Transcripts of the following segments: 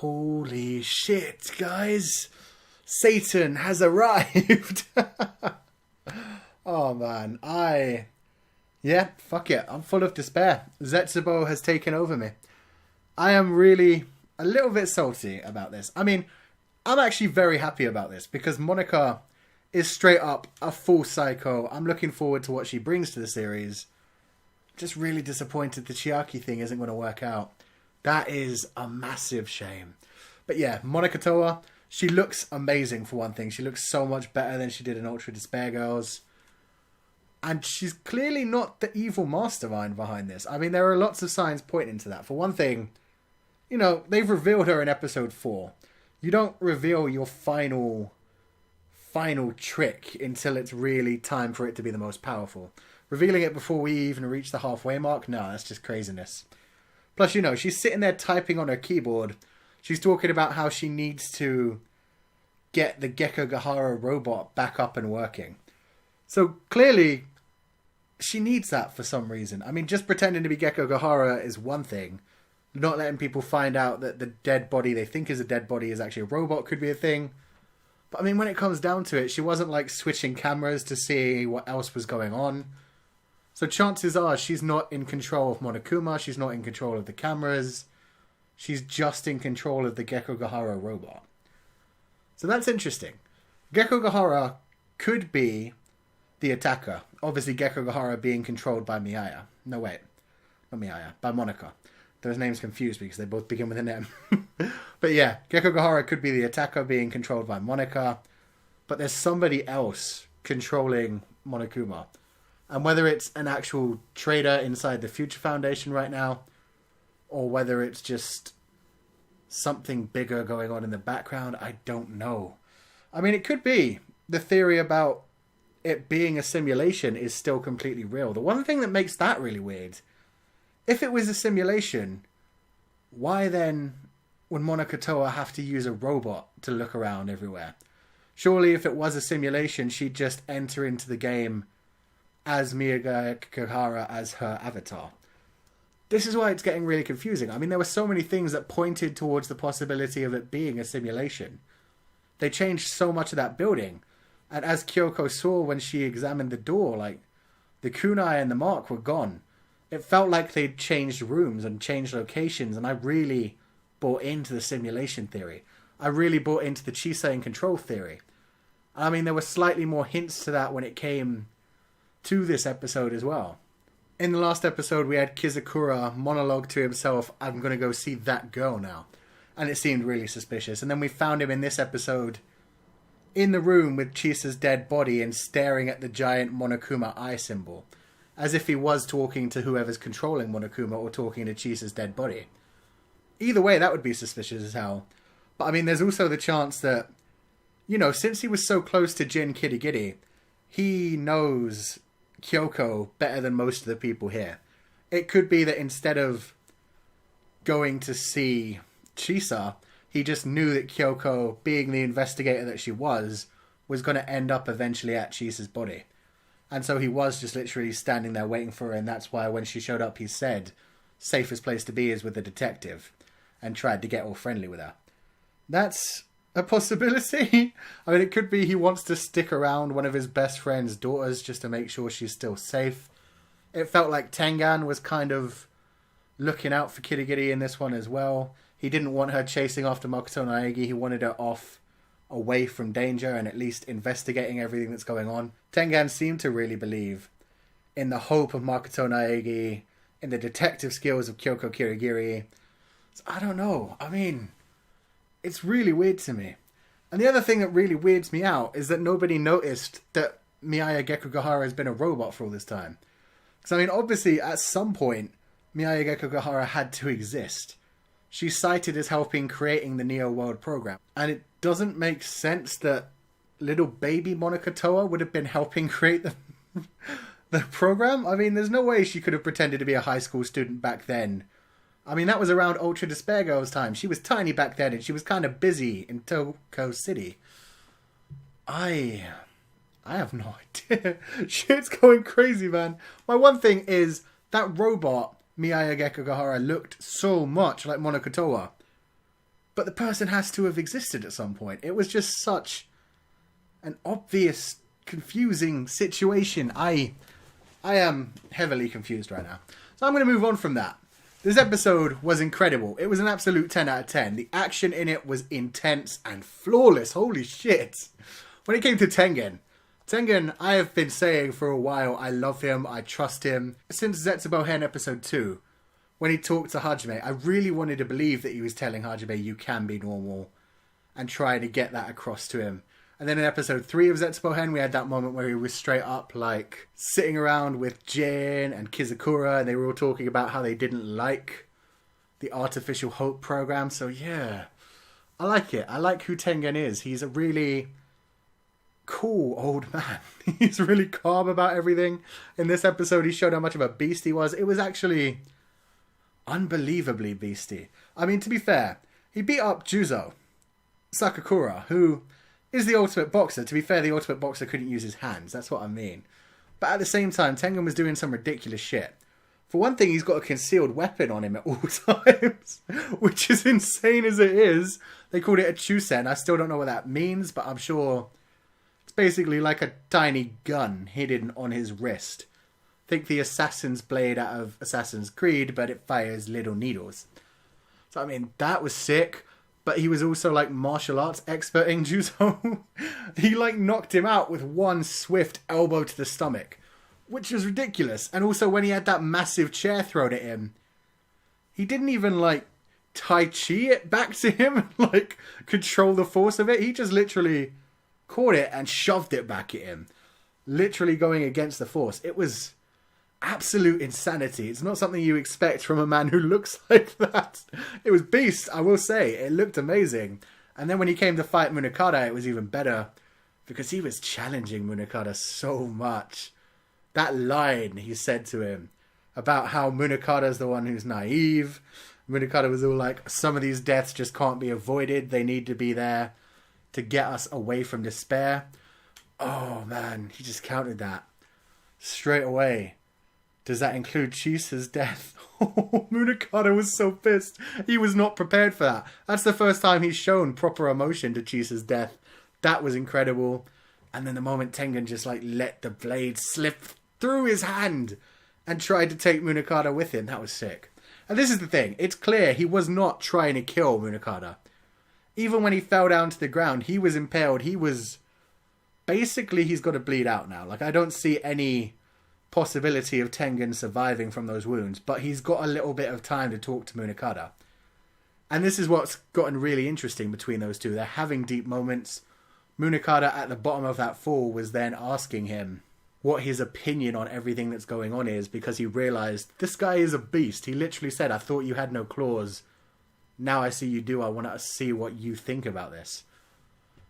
Holy shit, guys. Satan has arrived. Oh, man. Yeah, fuck it. I'm full of despair. Zetsubo has taken over me. I am really a little bit salty about this. I mean, I'm actually very happy about this because Monaca is straight up a full psycho. I'm looking forward to what she brings to the series. Just really disappointed the Chiaki thing isn't going to work out. That is a massive shame. But yeah, Monaca Towa, she looks amazing for one thing. She looks so much better than she did in Ultra Despair Girls. And she's clearly not the evil mastermind behind this. I mean, there are lots of signs pointing to that. For one thing, you know, they've revealed her in episode 4. You don't reveal your final trick until it's really time for it to be the most powerful. Revealing it before we even reach the halfway mark? No, that's just craziness. Plus, you know, she's sitting there typing on her keyboard. She's talking about how she needs to get the Gekkogahara robot back up and working. So, clearly, she needs that for some reason. I mean, just pretending to be Gekkogahara is one thing. Not letting people find out that the dead body they think is a dead body is actually a robot could be a thing. But, I mean, when it comes down to it, she wasn't, like, switching cameras to see what else was going on. So chances are she's not in control of Monokuma, she's not in control of the cameras, she's just in control of the Gekkogahara robot. So that's interesting. Gekkogahara could be the attacker. Obviously Gekkogahara being controlled by Miaya. No, wait. Not Miaya. By Monaca. Those names confuse me because they both begin with an M. But yeah, Gekkogahara could be the attacker being controlled by Monaca. But there's somebody else controlling Monokuma. And whether it's an actual trader inside the Future Foundation right now, or whether it's just something bigger going on in the background, I don't know. I mean, it could be. The theory about it being a simulation is still completely real. The one thing that makes that really weird, if it was a simulation, why then would Monaca Towa have to use a robot to look around everywhere? Surely if it was a simulation, she'd just enter into the game as Miaya Gekkogahara as her avatar. This is why it's getting really confusing. I mean, there were so many things that pointed towards the possibility of it being a simulation. They changed so much of that building. And as Kyouko saw when she examined the door, like, the kunai and the mark were gone. It felt like they'd changed rooms and changed locations, and I really bought into the simulation theory. I really bought into the Chisei and control theory. I mean, there were slightly more hints to that when it came to this episode as well. In the last episode, we had Kizakura monologue to himself, I'm going to go see that girl now. And it seemed really suspicious. And then we found him in this episode in the room with Chisa's dead body and staring at the giant Monokuma eye symbol. As if he was talking to whoever's controlling Monokuma or talking to Chisa's dead body. Either way, that would be suspicious as hell. But I mean, there's also the chance that, you know, since he was so close to Jin Kirigiri, he knows Kyouko better than most of the people here. It could be that instead of going to see Chisa, he just knew that Kyouko, being the investigator that she was going to end up eventually at Chisa's body. And so he was just literally standing there waiting for her, and that's why when she showed up he said, safest place to be is with the detective, and tried to get all friendly with her. That's a possibility. I mean, it could be he wants to stick around one of his best friend's daughters just to make sure she's still safe. It felt like Tengan was kind of looking out for Kirigiri in this one as well. He didn't want her chasing after Makoto Naegi. He wanted her off, away from danger, and at least investigating everything that's going on. Tengan seemed to really believe in the hope of Makoto Naegi, in the detective skills of Kyouko Kirigiri. So, I don't know. I mean, it's really weird to me. And the other thing that really weirds me out is that nobody noticed that Miaya Gekkogahara has been a robot for all this time. Because, I mean, obviously, at some point, Miaya Gekkogahara had to exist. She's cited as helping creating the Neo World program. And it doesn't make sense that little baby Monaca Towa would have been helping create the program. I mean, there's no way she could have pretended to be a high school student back then. I mean, that was around Ultra Despair Girls' time. She was tiny back then, and she was kind of busy in Toko City. I have no idea. Shit's going crazy, man. My one thing is, that robot, Miaya Gekkogahara, looked so much like Monaca Towa. but the person has to have existed at some point. It was just such an obvious, confusing situation. I am heavily confused right now. So I'm going to move on from that. This episode was incredible. It was an absolute 10 out of 10. The action in it was intense and flawless. Holy shit. When it came to Tengen, I have been saying for a while, I love him, I trust him. Since Zetsubo-Hen episode 2, when he talked to Hajime, I really wanted to believe that he was telling Hajime, you can be normal, and trying to get that across to him. And then in episode 3 of Zetsubo-Hen, we had that moment where he was straight up, like, sitting around with Jin and Kizakura, and they were all talking about how they didn't like the Artificial Hope program. So yeah, I like it. I like who Tengen is. He's a really cool old man. He's really calm about everything. In this episode, he showed how much of a beast he was. It was actually unbelievably beastie. I mean, to be fair, he beat up Juzo Sakakura, who is the ultimate boxer. To be fair, the ultimate boxer couldn't use his hands. That's what I mean. But at the same time, Tengen was doing some ridiculous shit. For one thing, he's got a concealed weapon on him at all times, which is insane as it is. They called it a Chusen. I still don't know what that means, but I'm sure it's basically like a tiny gun hidden on his wrist. Think the assassin's blade out of Assassin's Creed, but it fires little needles. So, I mean, that was sick. But he was also, like, martial arts expert in Juzo. He, like, knocked him out with one swift elbow to the stomach, which was ridiculous. And also, when he had that massive chair thrown at him, he didn't even, like, Tai Chi it back to him and, like, control the force of it. He just literally caught it and shoved it back at him. Literally going against the force. It was absolute insanity. It's not something you expect from a man who looks like that. It was beast, I will say. It looked amazing. And then when he came to fight Munakata, it was even better because he was challenging Munakata so much. That line he said to him about how Munakata's the one who's naive. Munakata was all like, some of these deaths just can't be avoided. They need to be there to get us away from despair. Oh man, he just countered that straight away. Does that include Chisa's death? Oh, Munakata was so pissed. He was not prepared for that. That's the first time he's shown proper emotion to Chisa's death. That was incredible. And then the moment Tengen just like let the blade slip through his hand and tried to take Munakata with him. That was sick. And this is the thing. It's clear he was not trying to kill Munakata. Even when he fell down to the ground, he was impaled. He was... Basically, he's got to bleed out now. Like, I don't see any possibility of Tengen surviving from those wounds, but he's got a little bit of time to talk to Munakata. And this is what's gotten really interesting between those two. They're having deep moments. Munakata at the bottom of that fall was then asking him what his opinion on everything that's going on is, because he realized this guy is a beast. He literally said, I thought you had no claws. Now I see you do. I want to see what you think about this.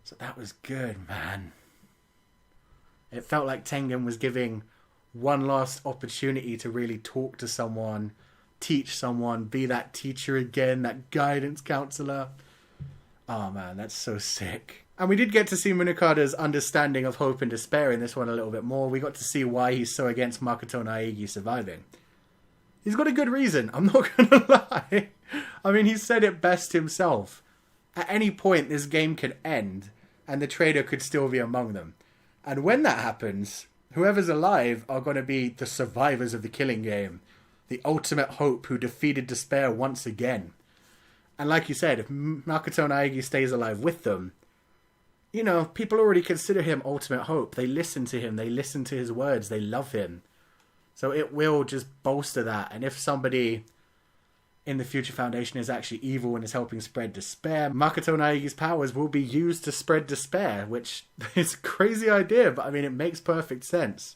So that was good, man. It felt like Tengen was giving one last opportunity to really talk to someone, teach someone, be that teacher again, that guidance counselor. Oh man, that's so sick. And we did get to see Munakata's understanding of hope and despair in this one a little bit more. We got to see why he's so against Makoto Naegi surviving. He's got a good reason, I'm not gonna lie. I mean, he said it best himself. At any point, this game could end, and the trader could still be among them. And when that happens, whoever's alive are going to be the survivors of the killing game. The ultimate hope who defeated despair once again. And like you said, if Makoto Naegi stays alive with them, you know, people already consider him ultimate hope. They listen to him. They listen to his words. They love him. So it will just bolster that. And if somebody in the Future Foundation is actually evil and is helping spread despair, Makoto Naegi's powers will be used to spread despair, which is a crazy idea, but I mean, it makes perfect sense.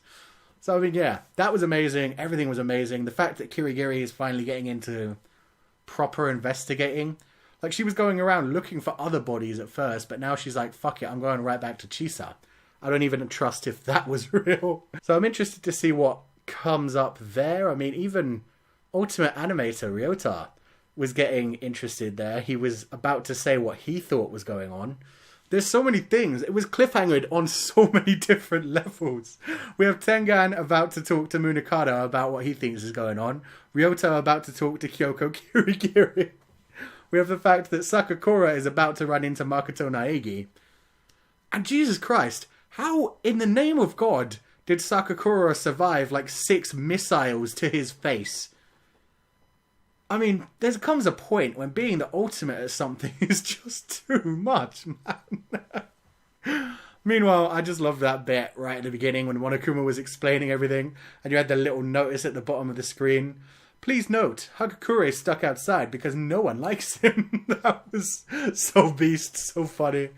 So I mean, yeah, that was amazing. Everything was amazing. The fact that Kirigiri is finally getting into proper investigating. Like, she was going around looking for other bodies at first, but now she's like, fuck it, I'm going right back to Chisa. I don't even trust if that was real. So I'm interested to see what comes up there. I mean, even Ultimate Animator Ryota was getting interested there. He was about to say what he thought was going on. There's so many things. It was cliffhangered on so many different levels. We have Tengen about to talk to Munakata about what he thinks is going on. Ryota about to talk to Kyouko Kirigiri. We have the fact that Sakakura is about to run into Makoto Naegi. And Jesus Christ, how in the name of God did Sakakura survive like 6 missiles to his face? I mean, there comes a point when being the ultimate at something is just too much, man. Meanwhile, I just love that bit right at the beginning when Monokuma was explaining everything and you had the little notice at the bottom of the screen. Please note, Hagakure is stuck outside because no one likes him. That was so beast, so funny.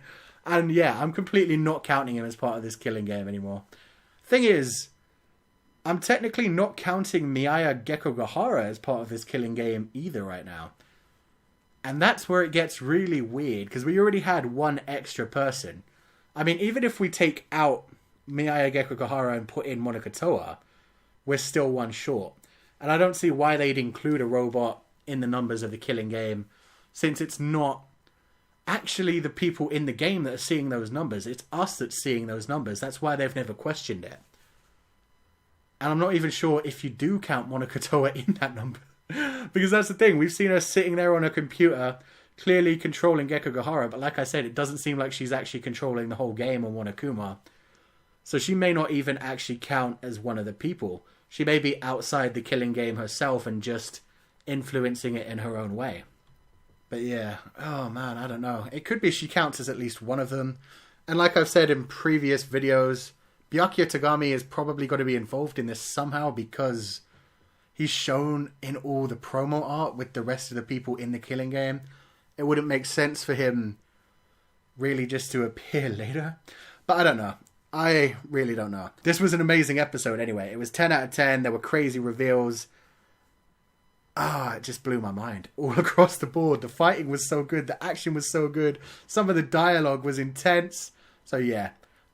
And yeah, I'm completely not counting him as part of this killing game anymore. Thing is, I'm technically not counting Miaya Gekkogahara as part of this killing game either right now. And that's where it gets really weird, because we already had one extra person. I mean, even if we take out Miaya Gekkogahara and put in Monaca Towa, we're still one short. And I don't see why they'd include a robot in the numbers of the killing game, since it's not actually the people in the game that are seeing those numbers. It's us that's seeing those numbers. That's why they've never questioned it. And I'm not even sure if you do count Monaca Towa in that number. Because that's the thing. We've seen her sitting there on a computer, clearly controlling Gekkogahara. But like I said, it doesn't seem like she's actually controlling the whole game on Monokuma. So she may not even actually count as one of the people. She may be outside the killing game herself and just influencing it in her own way. But yeah, oh man, I don't know. It could be she counts as at least one of them. And like I've said in previous videos, Byakuya Tagami is probably going to be involved in this somehow because he's shown in all the promo art with the rest of the people in the killing game. It wouldn't make sense for him really just to appear later. But I don't know. I really don't know. This was an amazing episode anyway. It was 10 out of 10. There were crazy reveals. It just blew my mind all across the board. The fighting was so good. The action was so good. Some of the dialogue was intense. So yeah,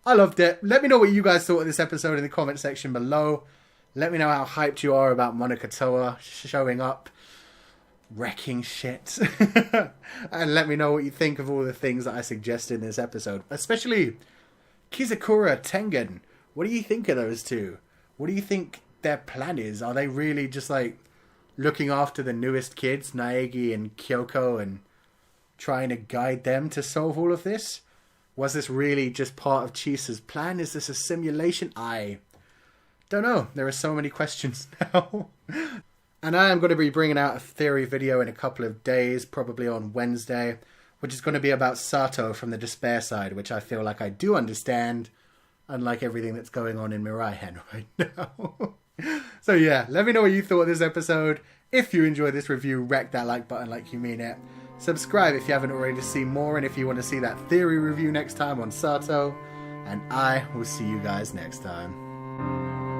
I loved it. Let me know what you guys thought of this episode in the comment section below. Let me know how hyped you are about Monaca Towa showing up, wrecking shit. And let me know what you think of all the things that I suggested in this episode. Especially Kizakura Tengen. What do you think of those two? What do you think their plan is? Are they really just like looking after the newest kids, Naegi and Kyouko, and trying to guide them to solve all of this? Was this really just part of Chisa's plan? Is this a simulation? I don't know. There are so many questions now. And I am going to be bringing out a theory video in a couple of days, probably on Wednesday, which is going to be about Sato from the Despair side, which I feel like I do understand, unlike everything that's going on in Mirai-Hen right now. So yeah, let me know what you thought of this episode. If you enjoyed this review, wreck that like button like you mean it. Subscribe if you haven't already to see more, and if you want to see that theory review next time on Sato. And I will see you guys next time.